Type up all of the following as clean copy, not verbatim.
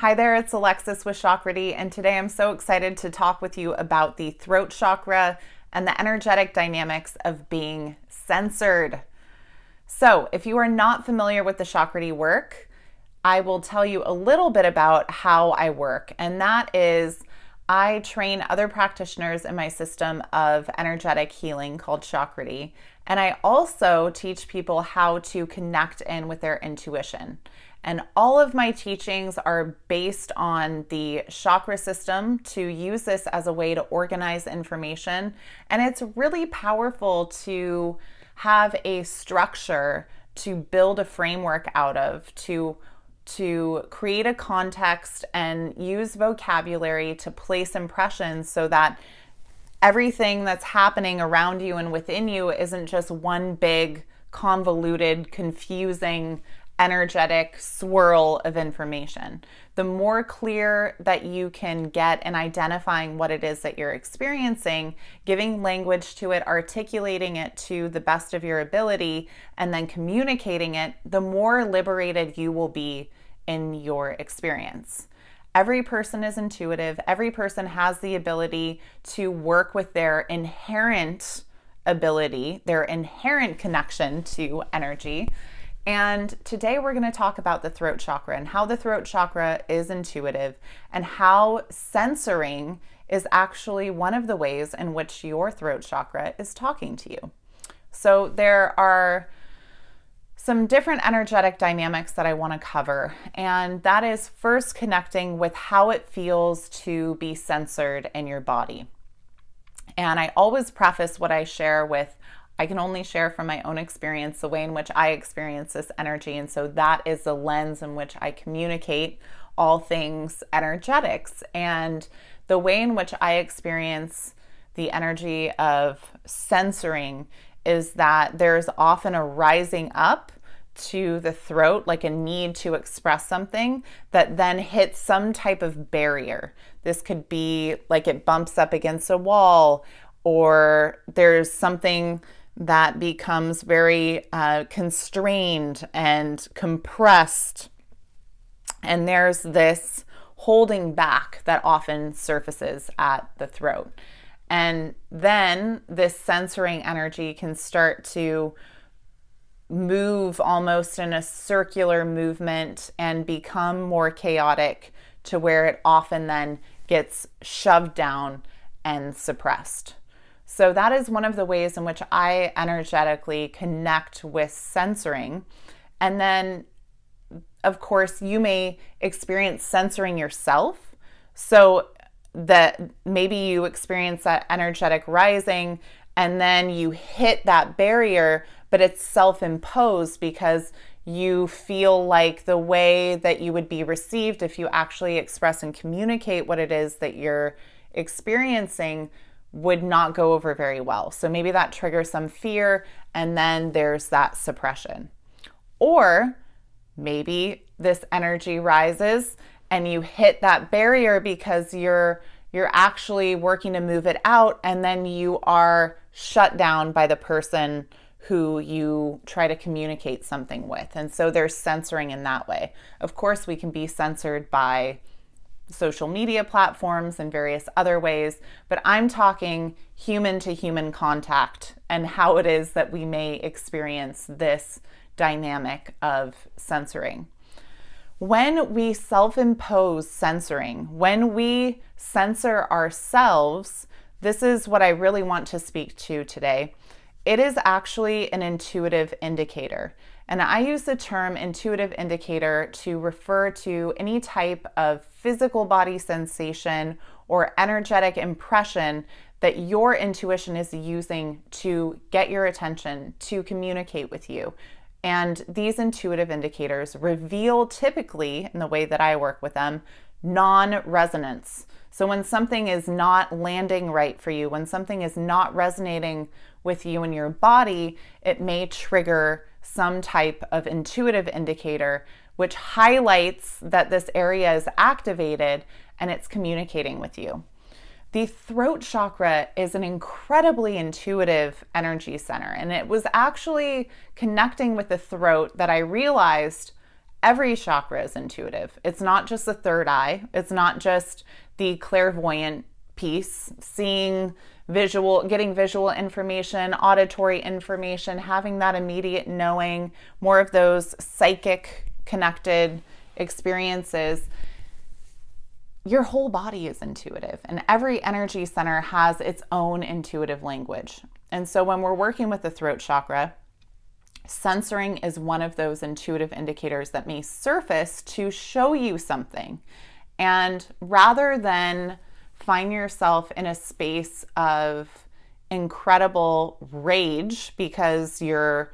Hi there, it's Alexis with Chakrity, and today I'm so excited to talk with you about the throat chakra and the energetic dynamics of being censored. So, if you are not familiar with the Chakrity work, I will tell you a little bit about how I work, and that is I train other practitioners in my system of energetic healing called Chakrity, and I also teach people how to connect in with their intuition. And all of my teachings are based on the chakra system to use this as a way to organize information. And it's really powerful to have a structure to build a framework out of, to create a context and use vocabulary to place impressions so that everything that's happening around you and within you isn't just one big, convoluted, confusing, energetic swirl of information. The more clear that you can get in identifying what it is that you're experiencing, giving language to it, articulating it to the best of your ability, and then communicating it, the more liberated you will be in your experience. Every person is intuitive. Every person has the ability to work with their inherent ability, their inherent connection to energy. And today we're going to talk about the throat chakra and how the throat chakra is intuitive and how censoring is actually one of the ways in which your throat chakra is talking to you. So there are some different energetic dynamics that I want to cover, and that is first connecting with how it feels to be censored in your body. And I always preface what I share with, I can only share from my own experience, the way in which I experience this energy. And so that is the lens in which I communicate all things energetics. And the way in which I experience the energy of censoring is that there's often a rising up to the throat, like a need to express something that then hits some type of barrier. This could be like it bumps up against a wall, or there's something that becomes very constrained and compressed. And there's this holding back that often surfaces at the throat. And then this censoring energy can start to move almost in a circular movement and become more chaotic to where it often then gets shoved down and suppressed. So that is one of the ways in which I energetically connect with censoring. And then, of course, you may experience censoring yourself. So that maybe you experience that energetic rising and then you hit that barrier, but it's self-imposed because you feel like the way that you would be received if you actually express and communicate what it is that you're experiencing would not go over very well. So maybe that triggers some fear, and then there's that suppression. Or maybe this energy rises and you hit that barrier because you're actually working to move it out, and then you are shut down by the person who you try to communicate something with. And so there's censoring in that way. Of course, we can be censored by social media platforms and various other ways, but I'm talking human to human contact and how it is that we may experience this dynamic of censoring. When we self-impose censoring, when we censor ourselves, this is what I really want to speak to today. It is actually an intuitive indicator. And I use the term intuitive indicator to refer to any type of physical body sensation or energetic impression that your intuition is using to get your attention, to communicate with you. And these intuitive indicators reveal, typically, in the way that I work with them, non-resonance. So when something is not landing right for you, when something is not resonating with you in your body, it may trigger some type of intuitive indicator which highlights that this area is activated and it's communicating with you. The throat chakra is an incredibly intuitive energy center, and it was actually connecting with the throat that I realized every chakra is intuitive. It's not just the third eye. It's not just the clairvoyant piece, seeing visual, getting visual information, auditory information, having that immediate knowing, more of those psychic connected experiences. Your whole body is intuitive, and every energy center has its own intuitive language. And so when we're working with the throat chakra, censoring is one of those intuitive indicators that may surface to show you something. And rather than find yourself in a space of incredible rage because you're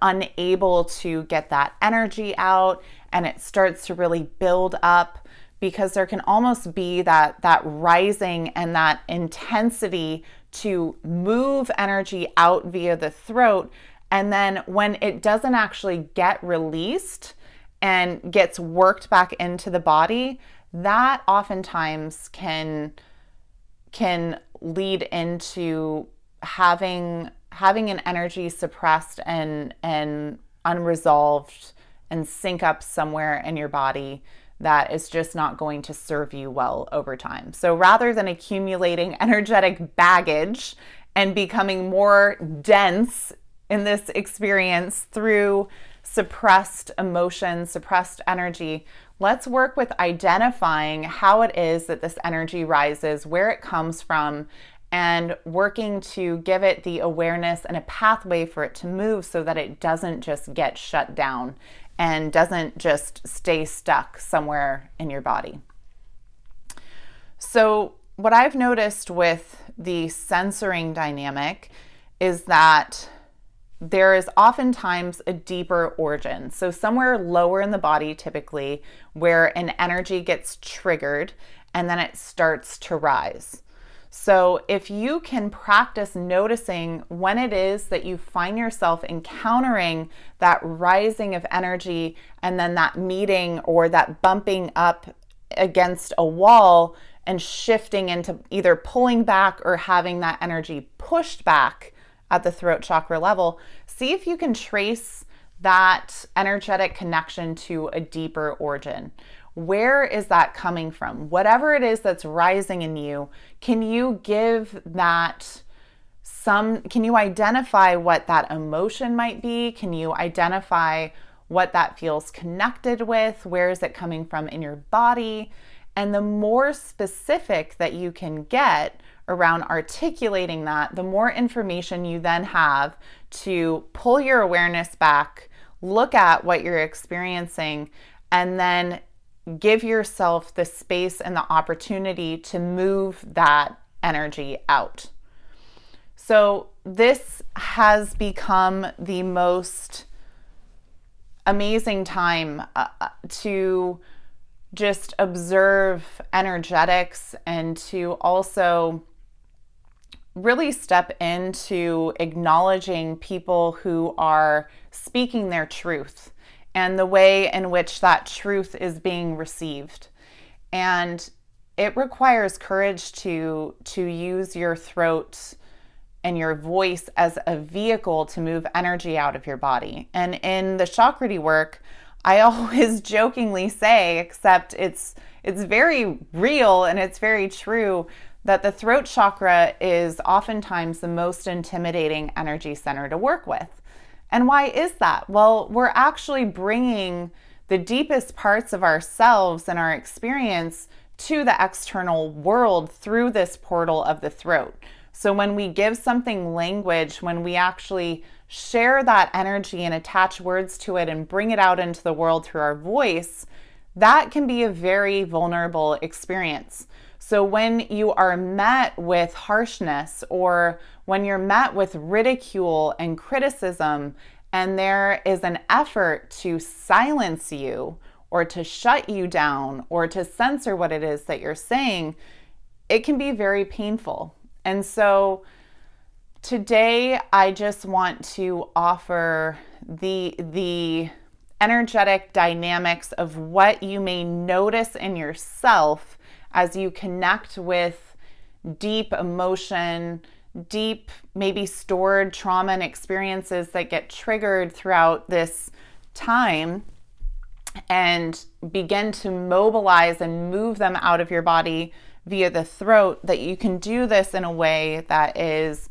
unable to get that energy out and it starts to really build up, because there can almost be that rising and that intensity to move energy out via the throat. And then when it doesn't actually get released and gets worked back into the body, that oftentimes can lead into having an energy suppressed and unresolved and sink up somewhere in your body that is just not going to serve you well over time. So rather than accumulating energetic baggage and becoming more dense in this experience through suppressed emotion, suppressed energy, let's work with identifying how it is that this energy rises, where it comes from, and working to give it the awareness and a pathway for it to move so that it doesn't just get shut down and doesn't just stay stuck somewhere in your body. So what I've noticed with the censoring dynamic is that there is oftentimes a deeper origin. So somewhere lower in the body, typically, where an energy gets triggered and then it starts to rise. So if you can practice noticing when it is that you find yourself encountering that rising of energy and then that meeting or that bumping up against a wall and shifting into either pulling back or having that energy pushed back at the throat chakra level, see if you can trace that energetic connection to a deeper origin. Where is that coming from? Whatever it is that's rising in you, can you give that can you identify what that emotion might be? Can you identify what that feels connected with? Where is it coming from in your body? And the more specific that you can get around articulating that, the more information you then have to pull your awareness back, look at what you're experiencing, and then give yourself the space and the opportunity to move that energy out. So this has become the most amazing time to just observe energetics and to also really step into acknowledging people who are speaking their truth and the way in which that truth is being received. And it requires courage to use your throat and your voice as a vehicle to move energy out of your body. And in the chakrity work, I always jokingly say, except it's very real and it's very true, that the throat chakra is oftentimes the most intimidating energy center to work with. And why is that? Well, we're actually bringing the deepest parts of ourselves and our experience to the external world through this portal of the throat. So when we give something language, when we actually share that energy and attach words to it and bring it out into the world through our voice, that can be a very vulnerable experience. So when you are met with harshness, or when you're met with ridicule and criticism, and there is an effort to silence you or to shut you down or to censor what it is that you're saying, it can be very painful. And so today I just want to offer the energetic dynamics of what you may notice in yourself as you connect with deep emotion, deep, maybe stored trauma and experiences that get triggered throughout this time, and begin to mobilize and move them out of your body via the throat, that you can do this in a way that is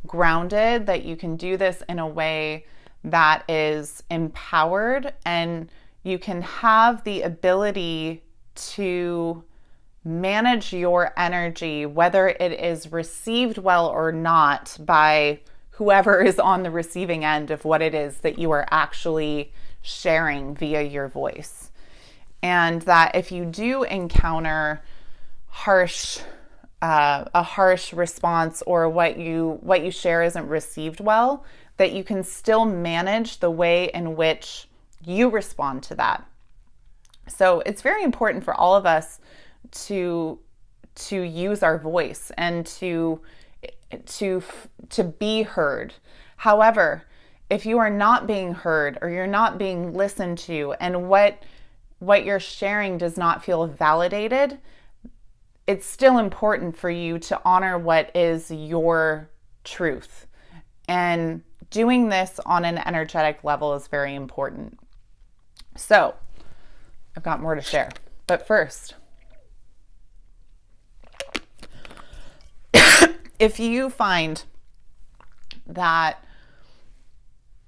grounded, that you can do this in a way that is empowered, and you can have the ability to manage your energy, whether it is received well or not by whoever is on the receiving end of what it is that you are actually sharing via your voice. And that if you do encounter a harsh response, or what you share isn't received well, that you can still manage the way in which you respond to that. So it's very important for all of us to use our voice and to be heard. However, if you are not being heard, or you're not being listened to, and what you're sharing does not feel validated, it's still important for you to honor what is your truth. And doing this on an energetic level is very important. So, I've got more to share. But first, if you find that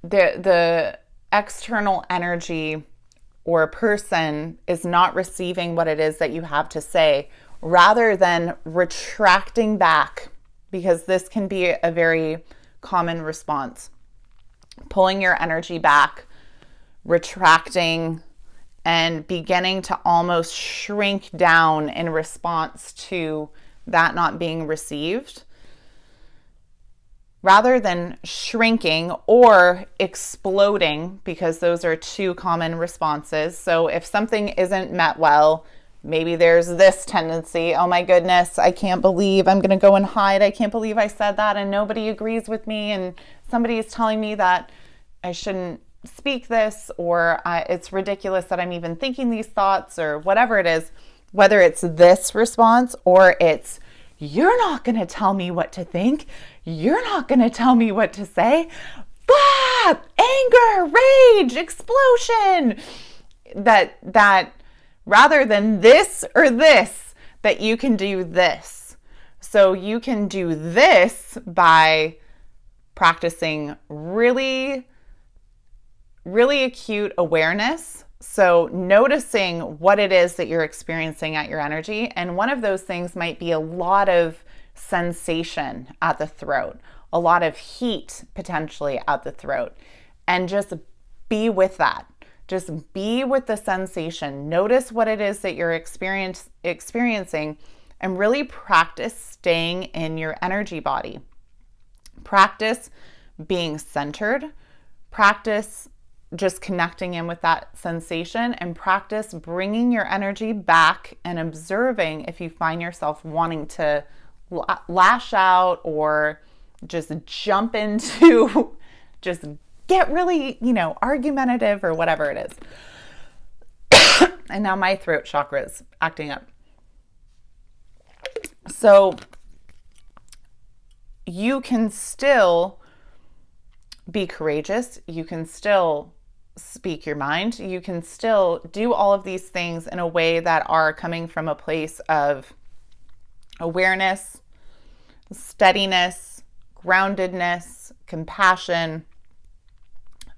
the external energy or person is not receiving what it is that you have to say, rather than retracting back, because this can be a very common response, pulling your energy back, retracting, and beginning to almost shrink down in response to that not being received, rather than shrinking or exploding, because those are two common responses. So if something isn't met well, maybe there's this tendency, oh my goodness, I can't believe I'm going to go and hide. I can't believe I said that and nobody agrees with me, and somebody is telling me that I shouldn't speak this, or it's ridiculous that I'm even thinking these thoughts, or whatever it is, whether it's this response or it's, you're not going to tell me what to think, you're not going to tell me what to say, anger, rage, explosion, that rather than this or this, that you can do this. So you can do this by practicing really acute awareness. So noticing what it is that you're experiencing at your energy. And one of those things might be a lot of sensation at the throat, a lot of heat potentially at the throat. And just be with that. Just be with the sensation. Notice what it is that you're experiencing, and really practice staying in your energy body. Practice being centered. Practice just connecting in with that sensation, and practice bringing your energy back and observing if you find yourself wanting to lash out or just jump into just get really, argumentative or whatever it is. And now my throat chakra is acting up. So you can still be courageous. You can still speak your mind. You can still do all of these things in a way that are coming from a place of awareness, steadiness, groundedness, compassion,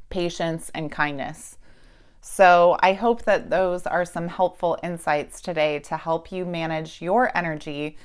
patience, and kindness. So I hope that those are some helpful insights today to help you manage your energy